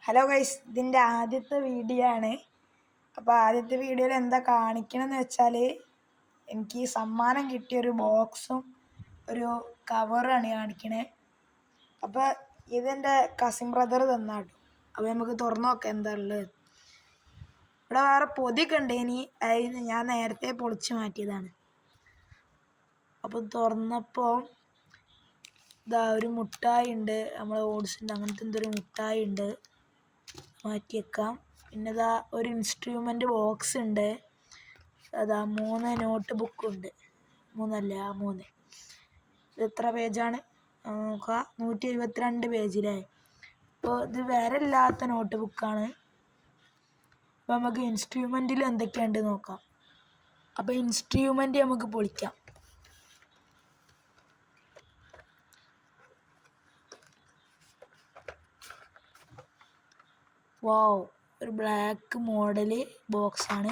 Hello guys, ഇതിൻ്റെ ആദ്യത്തെ video ആണ്. അപ്പോൾ ആദ്യത്തെ വീഡിയോയിൽ എന്താ കാണിക്കണമെന്ന് വെച്ചാൽ എനിക്ക് സമ്മാനം കിട്ടിയൊരു ബോക്സും ഒരു കവറാണ് കാണിക്കണേ. അപ്പോൾ ഇതെൻ്റെ കസിൻ ബ്രദർ തന്നാട്ടോ. അപ്പോൾ നമുക്ക് തുറന്നു നോക്കാം എന്താ ഉള്ളത്. ഇവിടെ വേറെ പൊതിയൊക്കെ ഉണ്ട്, അതിന് ഞാൻ നേരത്തെ പൊളിച്ച് മാറ്റിയതാണ്. അപ്പോൾ തുറന്നപ്പോൾ ഇതാ ഒരു മുട്ടായി ഉണ്ട്, നമ്മൾ ഓട്സിൻ്റെ അങ്ങനത്തെ എന്തൊരു മുട്ടായി ഉണ്ട്, മാറ്റി വെക്കാം. പിന്നെ ഇതാ ഒരു ഇൻസ്ട്രുമെൻ്റ് ബോക്സ് ഉണ്ട്. അതാ 3 നോട്ട് ബുക്കുണ്ട്, 3. ഇത് എത്ര പേജാണ് നോക്കുക, 172 പേജിലേ. അപ്പോൾ ഇത് വേറെ ഇല്ലാത്ത നോട്ട് ബുക്കാണ്. അപ്പോൾ നമുക്ക് ഇൻസ്ട്രുമെൻറ്റിൽ എന്തൊക്കെയുണ്ട് നോക്കാം. അപ്പോൾ ഇൻസ്ട്രുമെൻ്റ് നമുക്ക് പൊളിക്കാം. വാവ്, ഒരു ബ്ലാക്ക് മോഡല് ബോക്സാണ്.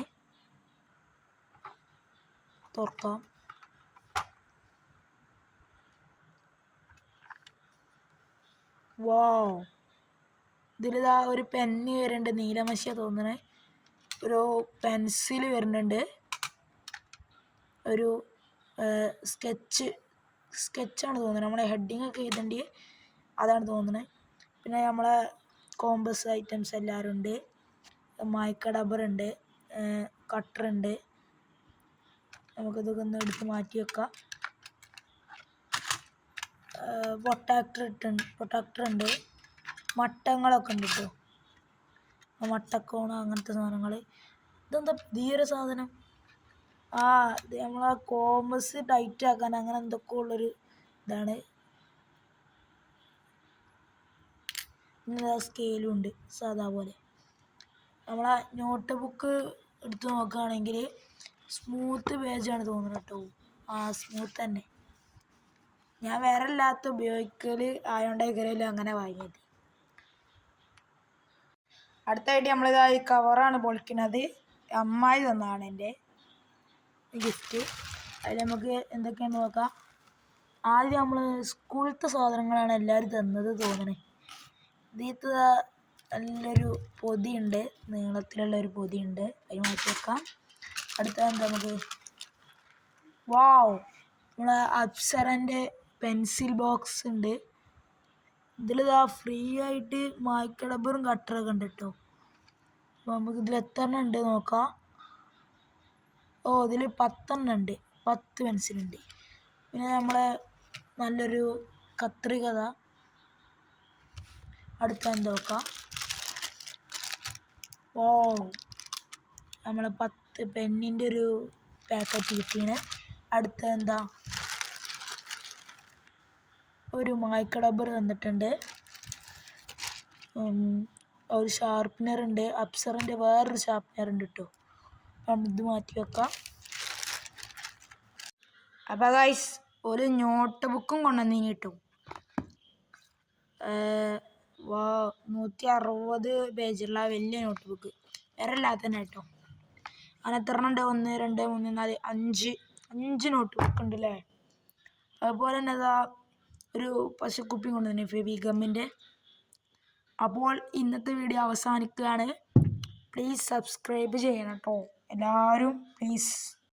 തുറക്കാം. വാവ്, ഇതിലിതാ ഒരു പെന്ന് വരുന്നുണ്ട്, നീലമശിയ തോന്നണേ. ഒരു പെൻസിൽ വരുന്നുണ്ട്, ഒരു സ്കെച്ചാണ് തോന്നുന്നത്. നമ്മളെ ഹെഡിങ് ഒക്കെ എഴുതേണ്ടി അതാണ് തോന്നുന്നത്. പിന്നെ നമ്മളെ കോമ്പസ് ഐറ്റംസ് എല്ലാവരും ഉണ്ട്. മായ്ക്ക റബ്ബറുണ്ട്, കട്ടറുണ്ട്. നമുക്കിതൊക്കെ ഒന്ന് എടുത്ത് മാറ്റി വെക്കാം. പൊട്ടാക്ടർ ഉണ്ട്, മട്ടങ്ങളൊക്കെ ഉണ്ട് കേട്ടോ, മട്ടക്കോണ അങ്ങനത്തെ സാധനങ്ങൾ. ഇതെന്താ പുതിയൊരു സാധനം? ഇത് നമ്മളെ കോമ്പസ് ടൈറ്റ് ആക്കാൻ അങ്ങനെ എന്തൊക്കെ ഉള്ളൊരു ഇതാണ്. പിന്നെ സ്കെയിലും ഉണ്ട് സാധാ പോലെ. നമ്മളെ നോട്ട് ബുക്ക് എടുത്ത് നോക്കുകയാണെങ്കിൽ സ്മൂത്ത് പേജാണ് തോന്നുന്നത് കേട്ടോ. സ്മൂത്ത് തന്നെ. ഞാൻ വേറെ ഇല്ലാത്ത ഉപയോഗിക്കൽ ആയതുകൊണ്ടായിരിക്കും അങ്ങനെ വാങ്ങിയത്. അടുത്തായിട്ട് നമ്മളിതാ ഈ കവറാണ് പൊളിക്കുന്നത്. അമ്മായി തന്നതാണ് എൻ്റെ ഗിഫ്റ്റ്. അതിൽ നമുക്ക് എന്തൊക്കെയാണെന്ന് നോക്കാം. ആദ്യം നമ്മൾ സ്കൂളത്തെ സാധനങ്ങളാണ് എല്ലാവരും തന്നത് തോന്നണേ. ഇതിൽ നല്ലൊരു പൊതിയുണ്ട്, നീളത്തിലുള്ളൊരു പൊതിയുണ്ട്, അതിന് മാറ്റി വെക്കാം. അടുത്ത എന്താ നമുക്ക്, വാവ്, നമ്മളെ അപ്സരൻ്റെ പെൻസിൽ ബോക്സ് ഉണ്ട്. ഇതിലിതാ ഫ്രീ ആയിട്ട് മായ്ക്ക റബ്ബറും കട്ടറൊക്കെ ഉണ്ട് കേട്ടോ. അപ്പോൾ നമുക്ക് ഇതിൽ എത്ര എണ്ണം ഉണ്ട് നോക്കാം. ഇതിൽ 10 എണ്ണം ഉണ്ട്, 10 പെൻസിലുണ്ട്. പിന്നെ നമ്മളെ നല്ലൊരു കത്രിക. അടുത്ത എന്താ നോക്കാം. നമ്മളെ 10 പെന്നിൻ്റെ ഒരു പാക്കറ്റ് കിട്ടിയാണ്. അടുത്ത എന്താ, ഒരു മായ്ക്ക റബ്ബർ തന്നിട്ടുണ്ട്, ഒരു ഷാർപ്പ്നർ ഉണ്ട്, അപ്സറിൻ്റെ വേറൊരു ഷാർപ്പ്നർ ഉണ്ട് കേട്ടോ. അപ്പം ഇത് മാറ്റി വെക്കാം. അപ്പോൾ ഗൈസ്, ഒരു നോട്ട് ബുക്കും കൊണ്ടുവന്നിനി കേട്ടോ. 160 പേജുള്ള വലിയ നോട്ട് ബുക്ക്, വേറെ ഇല്ലാത്ത തന്നെ കേട്ടോ. അങ്ങനെ എത്ര എണ്ണം ഉണ്ട്? 1, 2, 3, 4, 5 നോട്ട് ബുക്ക് ഉണ്ട് അല്ലേ. അതുപോലെ തന്നെ അതാ ഒരു പശക്കുപ്പി കൊണ്ടുവന്നെ ഫെവിഗമ്മിൻ്റെ. അപ്പോൾ ഇന്നത്തെ വീഡിയോ അവസാനിക്കുകയാണ്. പ്ലീസ് സബ്സ്ക്രൈബ് ചെയ്യണം കേട്ടോ എല്ലാവരും, പ്ലീസ്.